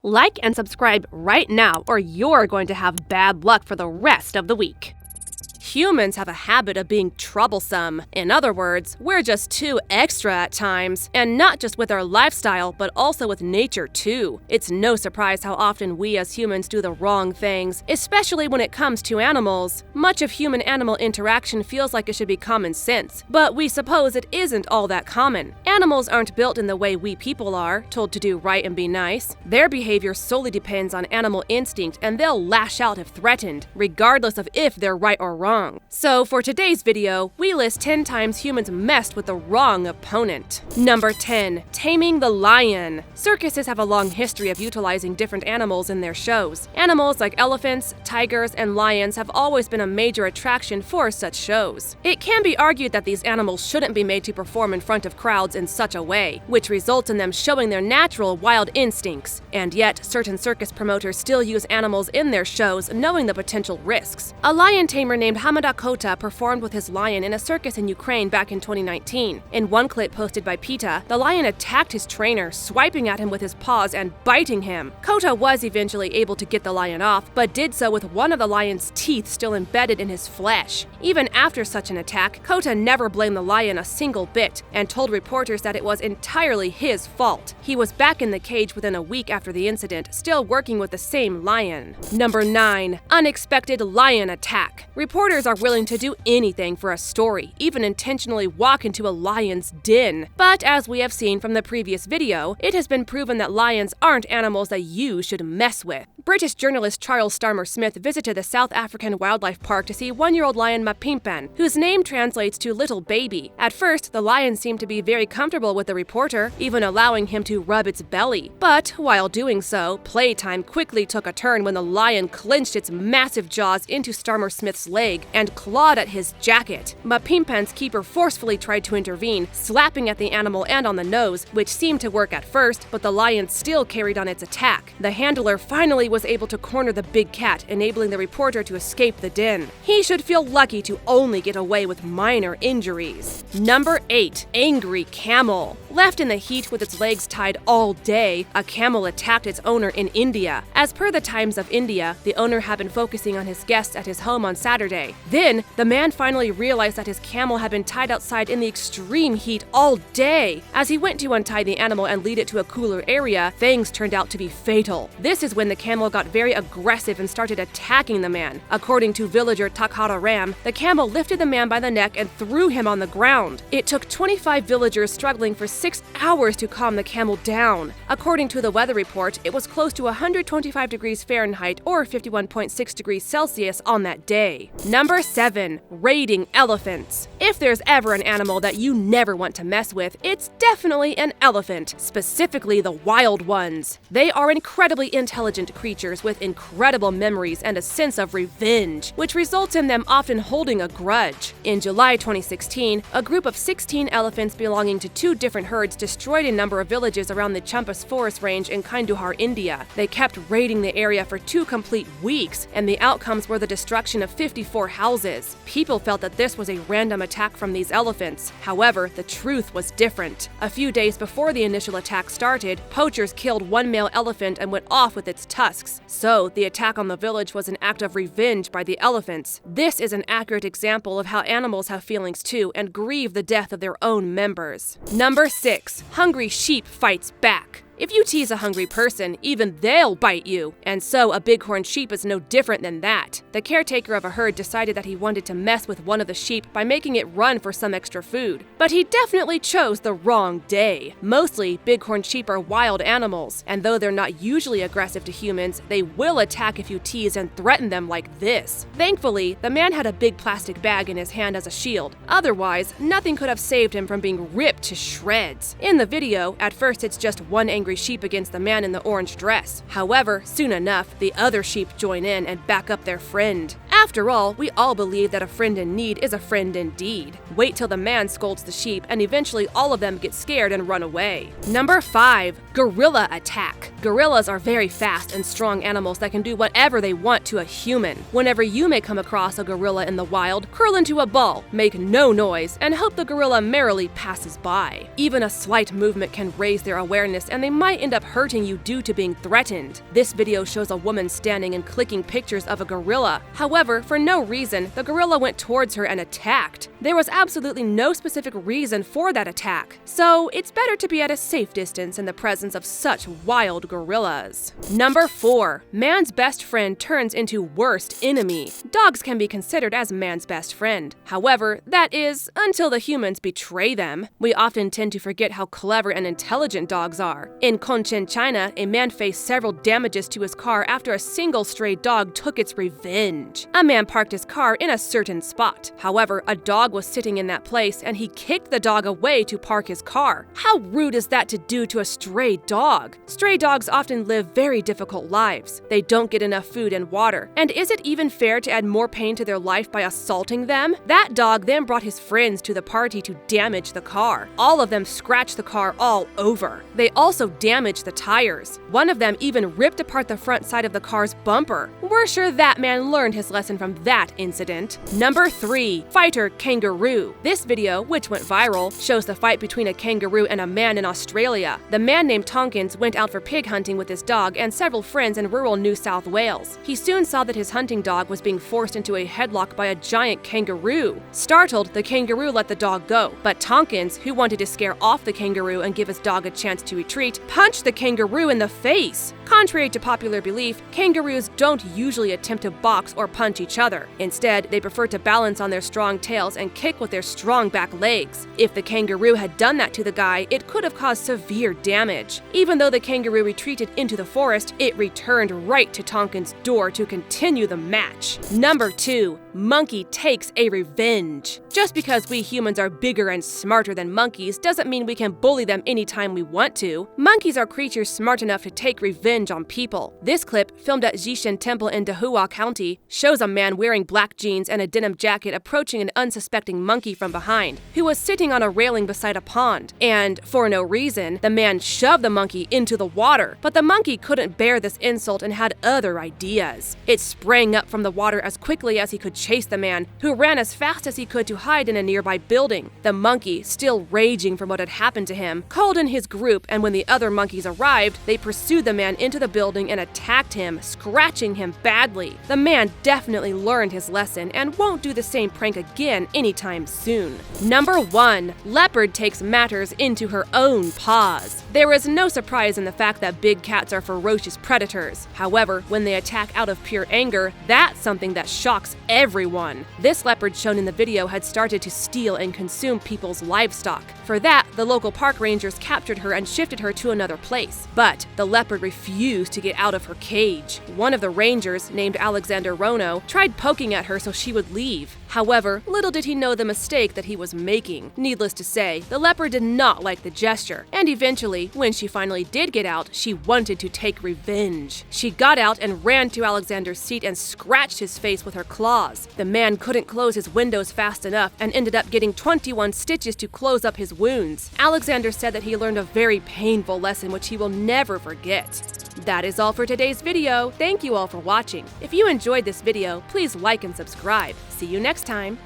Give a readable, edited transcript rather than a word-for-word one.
Like and subscribe right now, or you're going to have bad luck for the rest of the week. Humans have a habit of being troublesome. In other words, we're just too extra at times, and not just with our lifestyle, but also with nature too. It's no surprise how often we as humans do the wrong things, especially when it comes to animals. Much of human-animal interaction feels like it should be common sense, but we suppose it isn't all that common. Animals aren't built in the way we people are, told to do right and be nice. Their behavior solely depends on animal instinct, and they'll lash out if threatened, regardless of if they're right or wrong. So for today's video, we list 10 times humans messed with the wrong opponent. Number 10. Taming the lion. Circuses have a long history of utilizing different animals in their shows. Animals like elephants, tigers, and lions have always been a major attraction for such shows. It can be argued that these animals shouldn't be made to perform in front of crowds in such a way, which results in them showing their natural wild instincts. And yet, certain circus promoters still use animals in their shows, knowing the potential risks. A lion tamer named Hamada Kouta performed with his lion in a circus in Ukraine back in 2019. In one clip posted by PETA, the lion attacked his trainer, swiping at him with his paws and biting him. Kouta was eventually able to get the lion off, but did so with one of the lion's teeth still embedded in his flesh. Even after such an attack, Kouta never blamed the lion a single bit, and told reporters that it was entirely his fault. He was back in the cage within a week after the incident, still working with the same lion. Number 9. Unexpected lion attack. Reporters are willing to do anything for a story, even intentionally walk into a lion's den. But as we have seen from the previous video, it has been proven that lions aren't animals that you should mess with. British journalist Charles Starmer Smith visited the South African wildlife park to see one-year-old lion Mapimpan, whose name translates to little baby. At first, the lion seemed to be very comfortable with the reporter, even allowing him to rub its belly. But while doing so, playtime quickly took a turn when the lion clenched its massive jaws into Starmer Smith's leg and clawed at his jacket. Mapimpan's keeper forcefully tried to intervene, slapping at the animal and on the nose, which seemed to work at first, but the lion still carried on its attack. The handler finally was able to corner the big cat, enabling the reporter to escape the den. He should feel lucky to only get away with minor injuries. Number 8. Angry camel. Left in the heat with its legs tied all day, a camel attacked its owner in India. As per the Times of India, the owner had been focusing on his guests at his home on Saturday. Then, the man finally realized that his camel had been tied outside in the extreme heat all day. As he went to untie the animal and lead it to a cooler area, things turned out to be fatal. This is when the camel got very aggressive and started attacking the man. According to villager Takhara Ram, the camel lifted the man by the neck and threw him on the ground. It took 25 villagers struggling for 6 hours to calm the camel down. According to the weather report, it was close to 125 degrees Fahrenheit or 51.6 degrees Celsius on that day. Number 7. Raiding elephants. If there's ever an animal that you never want to mess with, it's definitely an elephant, specifically the wild ones. They are incredibly intelligent creatures with incredible memories and a sense of revenge, which results in them often holding a grudge. In July 2016, a group of 16 elephants belonging to 2 different herds destroyed a number of villages around the Champas forest range in Kandahar, India. They kept raiding the area for 2 complete weeks, and the outcomes were the destruction of 54 houses. People felt that this was a random attack from these elephants. However, the truth was different. A few days before the initial attack started, poachers killed one male elephant and went off with its tusks. So, the attack on the village was an act of revenge by the elephants. This is an accurate example of how animals have feelings too and grieve the death of their own members. Number 6. Hungry sheep fights back. If you tease a hungry person, even they'll bite you. And so a bighorn sheep is no different than that. The caretaker of a herd decided that he wanted to mess with one of the sheep by making it run for some extra food. But he definitely chose the wrong day. Mostly, bighorn sheep are wild animals, and though they're not usually aggressive to humans, they will attack if you tease and threaten them like this. Thankfully, the man had a big plastic bag in his hand as a shield. Otherwise, nothing could have saved him from being ripped to shreds. In the video, at first it's just one angry sheep against the man in the orange dress. However, soon enough, the other sheep join in and back up their friend. After all, we all believe that a friend in need is a friend indeed. Wait till the man scolds the sheep, and eventually all of them get scared and run away. Number 5. Gorilla attack. Gorillas are very fast and strong animals that can do whatever they want to a human. Whenever you may come across a gorilla in the wild, curl into a ball, make no noise, and hope the gorilla merrily passes by. Even a slight movement can raise their awareness, and they might end up hurting you due to being threatened. This video shows a woman standing and clicking pictures of a gorilla. However, for no reason, the gorilla went towards her and attacked. There was absolutely no specific reason for that attack, so it's better to be at a safe distance in the presence of such wild gorillas. Number 4. Man's best friend turns into worst enemy. Dogs can be considered as man's best friend. However, that is, until the humans betray them. We often tend to forget how clever and intelligent dogs are. In Cochin, China, a man faced several damages to his car after a single stray dog took its revenge. A man parked his car in a certain spot. However, a dog was sitting in that place and he kicked the dog away to park his car. How rude is that to do to a stray dog? Stray dogs often live very difficult lives. They don't get enough food and water. And is it even fair to add more pain to their life by assaulting them? That dog then brought his friends to the party to damage the car. All of them scratched the car all over. They also damaged the tires. One of them even ripped apart the front side of the car's bumper. We're sure that man learned his lesson from that incident. Number 3. Fighter kangaroo. This video, which went viral, shows the fight between a kangaroo and a man in Australia. The man named Tompkins went out for pig hunting with his dog and several friends in rural New South Wales. He soon saw that his hunting dog was being forced into a headlock by a giant kangaroo. Startled, the kangaroo let the dog go, but Tompkins, who wanted to scare off the kangaroo and give his dog a chance to retreat, punched the kangaroo in the face. Contrary to popular belief, kangaroos don't usually attempt to box or punch each other. Instead, they prefer to balance on their strong tails and kick with their strong back legs. If the kangaroo had done that to the guy, it could have caused severe damage. Even though the kangaroo retreated into the forest, it returned right to Tompkins' door to continue the match. Number 2. Monkey takes a revenge. Just because we humans are bigger and smarter than monkeys doesn't mean we can bully them anytime we want to. Monkeys are creatures smart enough to take revenge on people. This clip, filmed at Jishin Temple in Dahua County, shows a man wearing black jeans and a denim jacket approaching an unsuspecting monkey from behind, who was sitting on a railing beside a pond. And, for no reason, the man shoved the monkey into the water. But the monkey couldn't bear this insult and had other ideas. It sprang up from the water as quickly as he could chase the man, who ran as fast as he could to hide in a nearby building. The monkey, still raging from what had happened to him, called in his group, and when the other monkeys arrived, they pursued the man into the building and attacked him, scratching him badly. The man definitely learned his lesson and won't do the same prank again anytime soon. Number 1. Leopard takes matters into her own paws. There is no surprise in the fact that big cats are ferocious predators. However, when they attack out of pure anger, that's something that shocks everyone. This leopard shown in the video had started to steal and consume people's livestock. For that, the local park rangers captured her and shifted her to another place. But the leopard refused to get out of her cage. One of the rangers, named Alexander Rono, tried poking at her so she would leave. However, little did he know the mistake that he was making. Needless to say, the leopard did not like the gesture, and eventually, when she finally did get out, she wanted to take revenge. She got out and ran to Alexander's seat and scratched his face with her claws. The man couldn't close his windows fast enough and ended up getting 21 stitches to close up his wounds. Alexander said that he learned a very painful lesson which he will never forget. That is all for today's video. Thank you all for watching. If you enjoyed this video, please like and subscribe. See you next time.